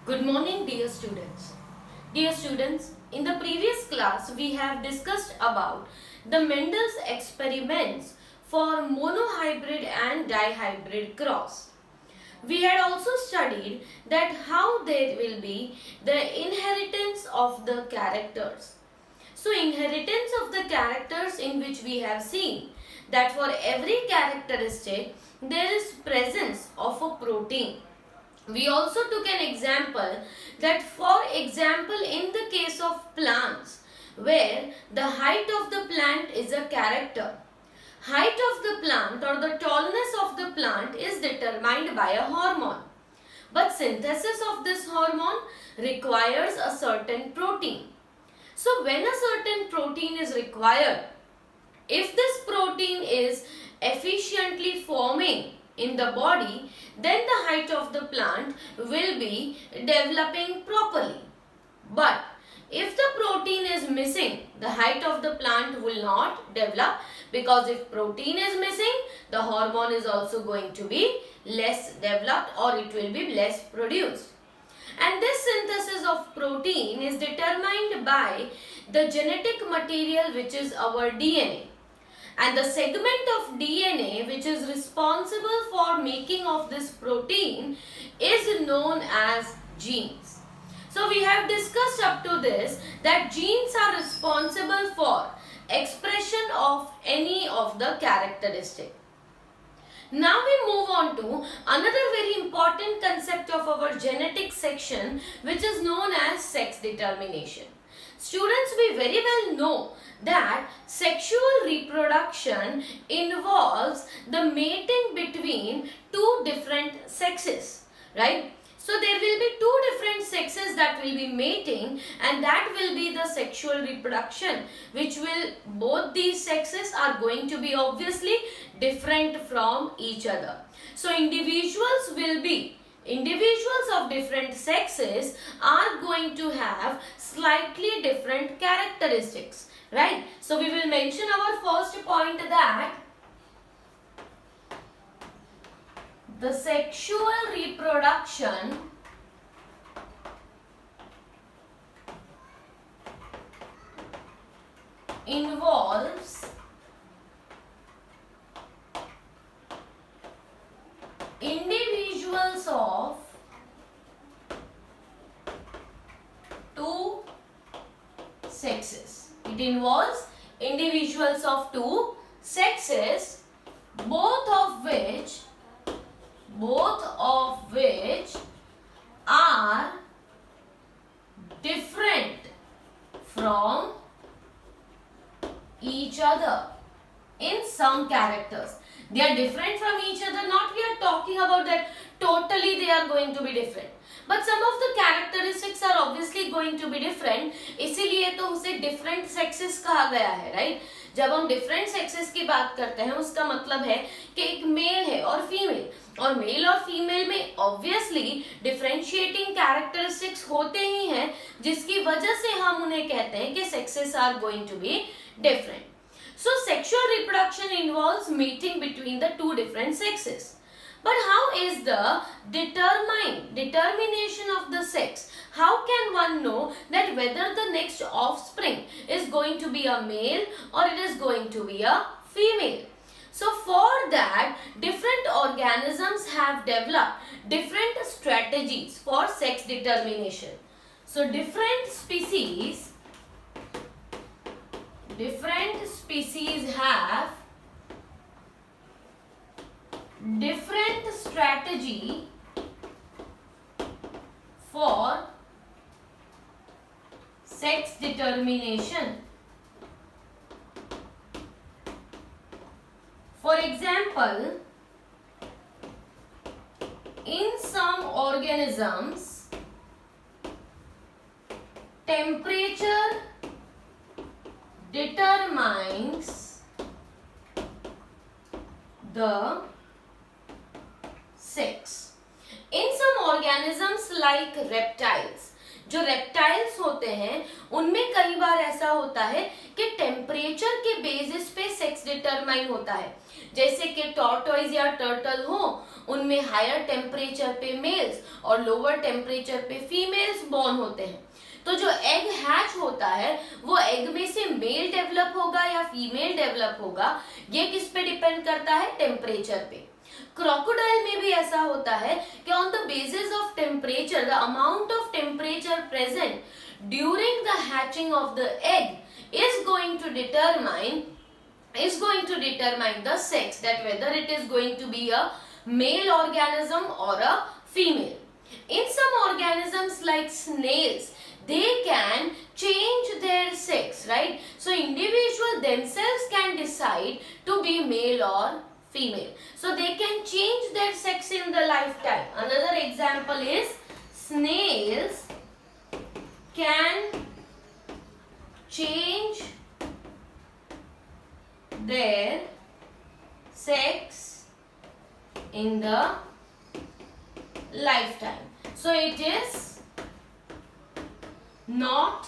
Good morning, dear students. Dear students, in the previous class we have discussed about the Mendel's experiments for monohybrid and dihybrid cross. We had also studied that how there will be the inheritance of the characters. So inheritance of the characters, in which we have seen that for every characteristic there is presence of a protein. We also took an example that, for example, in the case of plants, where the height of the plant is a character, height of the plant or the tallness of the plant is determined by a hormone. But synthesis of this hormone requires a certain protein. So when a certain protein is required, if this protein is efficiently forming in the body, then the height of the plant will be developing properly. But if the protein is missing, the height of the plant will not develop, because if protein is missing, the hormone is also going to be less developed or it will be less produced. And this synthesis of protein is determined by the genetic material, which is our DNA. And the segment of DNA which is responsible for making of this protein is known as genes. So we have discussed up to this that genes are responsible for expression of any of the characteristic. Now we move on to another very important concept of our genetic section, which is known as sex determination. Students, we very well know that sexual reproduction involves the mating between two different sexes, right? So there will be two different sexes that will be mating, and that will be the sexual reproduction, which will, both these sexes are going to be obviously different from each other. So individuals of different sexes are going to have slightly different characteristics, right? So we will mention our first point, that the sexual reproduction involves individuals of two sexes. It involves individuals of two sexes, both of which are different from each other in some characters. They are different from each other, not we are talking about that totally they are going to be different, but some of the characteristics are obviously going to be different. इसीलिए तो उसे different sexes कहा गया है, right? जब हम different sexes की बात करते हैं, उसका मतलब है कि एक मेल है और फीमेल, और मेल और फीमेल में obviously differentiating characteristics होते ही हैं, जिसकी वजह से हम उन्हें कहते हैं कि sexes are going to be different. So sexual reproduction involves mating between the two different sexes. But how is the determination of the sex? How can one know that whether the next offspring is going to be a male or it is going to be a female? So for that, different organisms have developed different strategies for sex determination. So different species have different strategy for sex determination. For example, in some organisms, temperature determines the sex. In some organisms like reptiles, जो reptiles होते हैं उनमें कई बार ऐसा होता है कि temperature के बेसिस पे सेक्स डिटरमाइन होता है। जैसे कि टॉर्टोइज या टर्टल हो, उनमें हायर टेम्परेचर पे मेल्स और लोअर टेम्परेचर पे फीमेल्स बॉर्न होते हैं। तो जो एग हैच होता है वो एग में से मेल डेवलप होगा या फीमेल डेवलप होगा, ये किस पे डिपेंड करता है? टेम्परेचर पे। क्रोकोडाइल में भी ऐसा होता है कि on the basis of temperature, the amount of temperature present during the hatching of the egg is going to determine the sex, that whether it is going to be a male organism or a female. In some organisms like snails, they can change their sex, right? So individual themselves can decide to be male or female. So they can change their sex in the lifetime. Another example is snails can change their sex in the lifetime. So it is not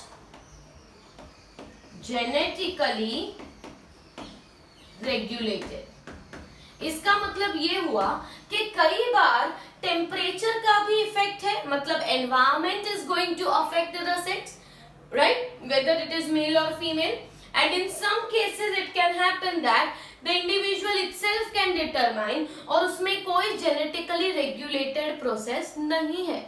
genetically regulated. इसका मतलब ये हुआ कि कई बार temperature का भी effect है, मतलब environment is going to affect the sex, right, whether it is male or female, and in some cases it can happen that the individual itself can determine और उसमें कोई genetically regulated process नहीं है।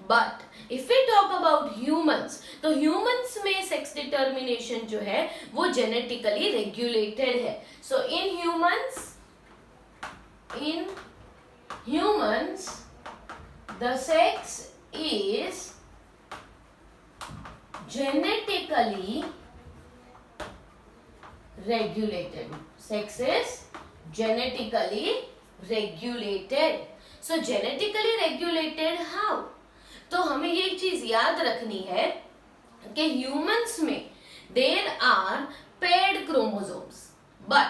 But if we talk about humans, तो humans में sex determination जो है वो genetically regulated है। So in humans the sex is genetically regulated. Sex is genetically regulated. So genetically regulated how? तो हमें ये चीज याद रखनी है कि ह्यूमंस में there are paired chromosomes, but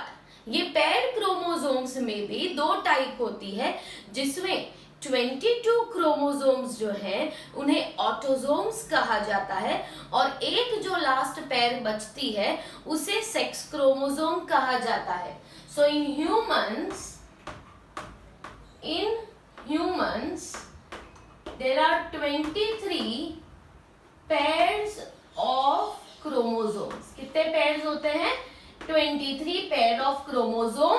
ये पेयर्ड क्रोमोसोम्स में भी दो टाइप होती है, जिसमें 22 क्रोमोसोम्स जो हैं उन्हें ऑटोसोम्स कहा जाता है, और एक जो लास्ट पेयर बचती है उसे सेक्स क्रोमोसोम कहा जाता है। So in humans there are 23 pairs of chromosomes. कितने पेयर्स होते हैं? 23 pair of chromosome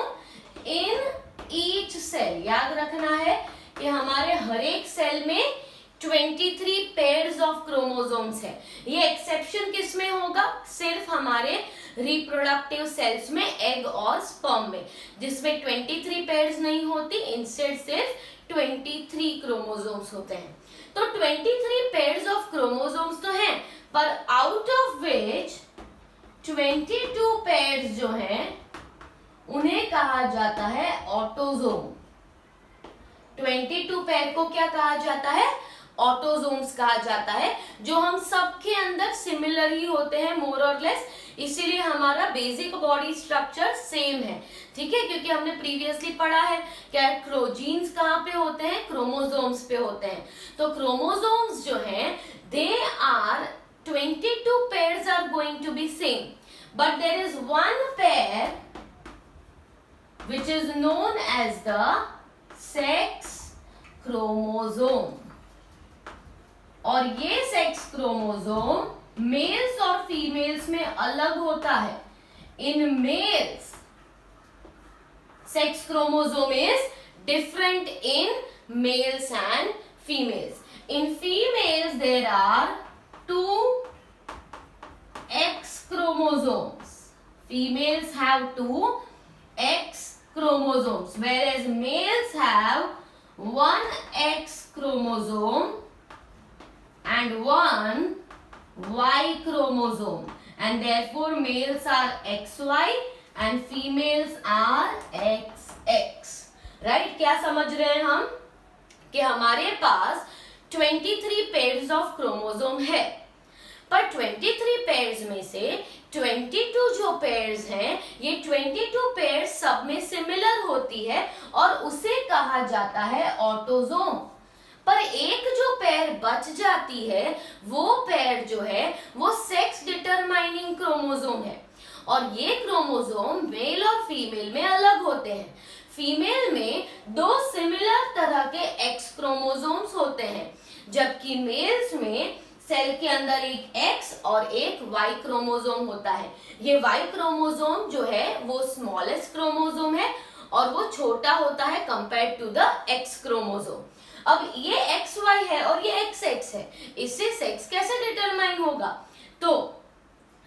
in each cell. याद रखना है कि हमारे हर एक सेल में 23 पेयर्स ऑफ क्रोमोसोम्स है। ये एक्सेप्शन किस में होगा? सिर्फ हमारे रिप्रोडक्टिव सेल्स में, एग और स्पर्म में, जिसमें 23 पेयर्स नहीं होती, इंस्टेड सिर्फ 23 क्रोमोसोम्स होते हैं। तो 23 पेयर्स ऑफ क्रोमोसोम्स तो हैं, पर आउट ऑफ विच 22 पेयर्स जो हैं उन्हें कहा जाता है ऑटोसोम। 22 पेयर को क्या कहा जाता है? ऑटोसोम्स कहा जाता है, जो हम सबके अंदर सिमिलर ही होते हैं, मोर और लेस। इसीलिए हमारा बेसिक बॉडी स्ट्रक्चर सेम है, ठीक है, क्योंकि हमने प्रीवियसली पढ़ा है क्या जीन्स कहाँ पे होते हैं? क्रोमोसोम्स पे होते हैं। तो क्रोमोसोम्स जो हैं they are 22 pairs are going to be same, but there is one pair which is known as the sex chromosome, और ये सेक्स क्रोमोसोम मेल्स और फीमेल्स में अलग होता है। In males sex chromosome is different in males and females. In females there are 2 X chromosomes. Females have 2 X chromosomes, whereas males have 1 X chromosome and 1 Y chromosome, and therefore males are XY and females are XX. Right? क्या समझ रहे हैं हम कि हमारे पास 23 pairs of chromosome है, पर 23 pairs में से 22 जो पेयर्स हैं, ये 22 पेयर्स सब में सिमिलर होती है और उसे कहा जाता है ऑटोसोम। पर एक जो पेयर पेयर बच जाती है वो पेयर जो है वो सेक्स डिटरमाइनिंग क्रोमोसोम है। और ये क्रोमोसोम मेल और फीमेल में अलग होते हैं। फीमेल में दो सिमिलर तरह के एक्स क्रोमोसोम्स होते हैं, जबकि मेल्स में सेल के अंदर एक एक्स और एक वाई क्रोमोसोम होता है। ये वाई क्रोमोसोम जो है वो स्मॉलेस्ट क्रोमोसोम है और वो छोटा होता है compare to the X chromosome. अब ये एक्स वाई है और ये एक्स एक्स है, इससे सेक्स कैसे डिटरमाइन होगा? तो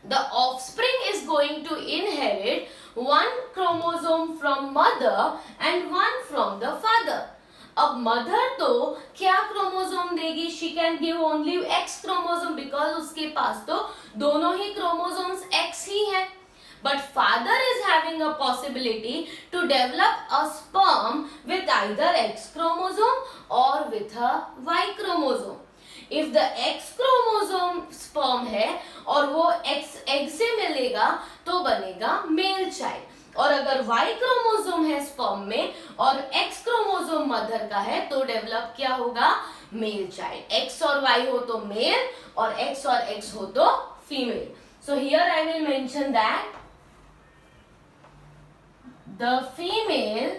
the offspring is going to inherit one chromosome from mother and one from the father. अब मदर तो क्या क्रोमोसोम देगी? She can give only x chromosome because उसके पास तो दोनों ही क्रोमोसोम्स एक्स ही हैं। But father is having a possibility to develop a sperm with either X chromosome or with a Y chromosome. If the X chromosome sperm है और वो X egg से मिलेगा तो बनेगा मेल चाइल्ड, और अगर Y क्रोमोसोम है स्पर्म में और X क्रोमोसोम मदर का है तो डेवलप क्या होगा? Male child. X और Y हो तो मेल और X और X हो तो female. So here I will mention that the female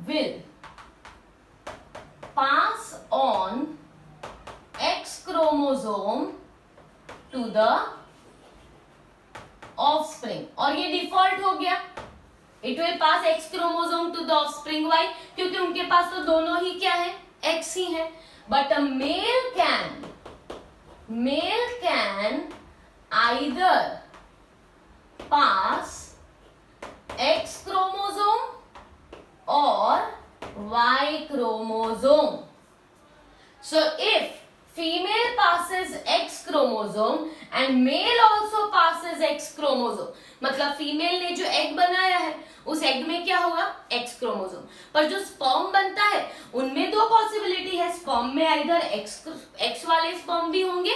will pass on X chromosome to the offspring, और ये डिफॉल्ट हो गया। It will pass X chromosome to the offspring. Why? क्योंकि उनके पास तो दोनों ही क्या है? X ही है। But a male can either pass X chromosome or Y chromosome. So if female passes X chromosome and male also passes X chromosome, मतलब female ने जो एग बनाया है उस एग में क्या होगा? X chromosome. पर जो स्पर्म बनता है उनमें दो पॉसिबिलिटी है, स्पर्म में आइदर X वाले स्पर्म भी होंगे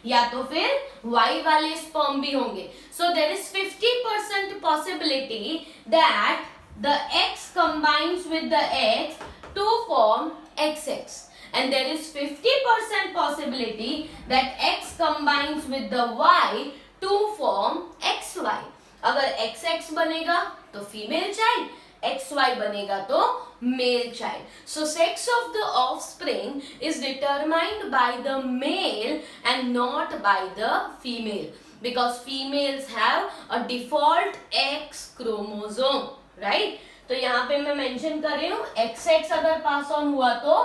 या तो फिर Y वाले स्पर्म भी होंगे। So there is 50% possibility that the X combines with the X to form XX, and there is 50% possibility that X combines with the Y to form XY. अगर XX बनेगा तो फीमेल चाइल्ड, XY बनेगा तो male child. So sex of the offspring is determined by the male and not by the female, because females have a default X chromosome, right? तो यहाँ पे मैं mention कर रही हूँ XX अगर पास ऑन हुआ तो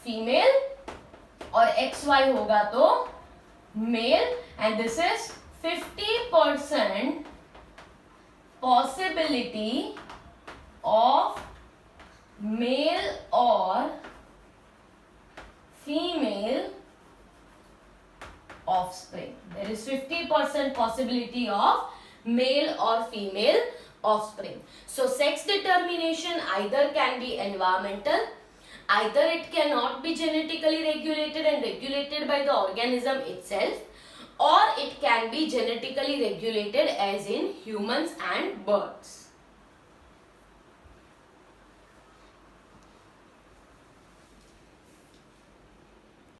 फीमेल और XY होगा तो mail, and this is 50% possibility of male or female offspring. There is 50% possibility of male or female offspring. So sex determination either can be environmental, either it cannot be genetically regulated and regulated by the organism itself, or it can be genetically regulated as in humans and birds.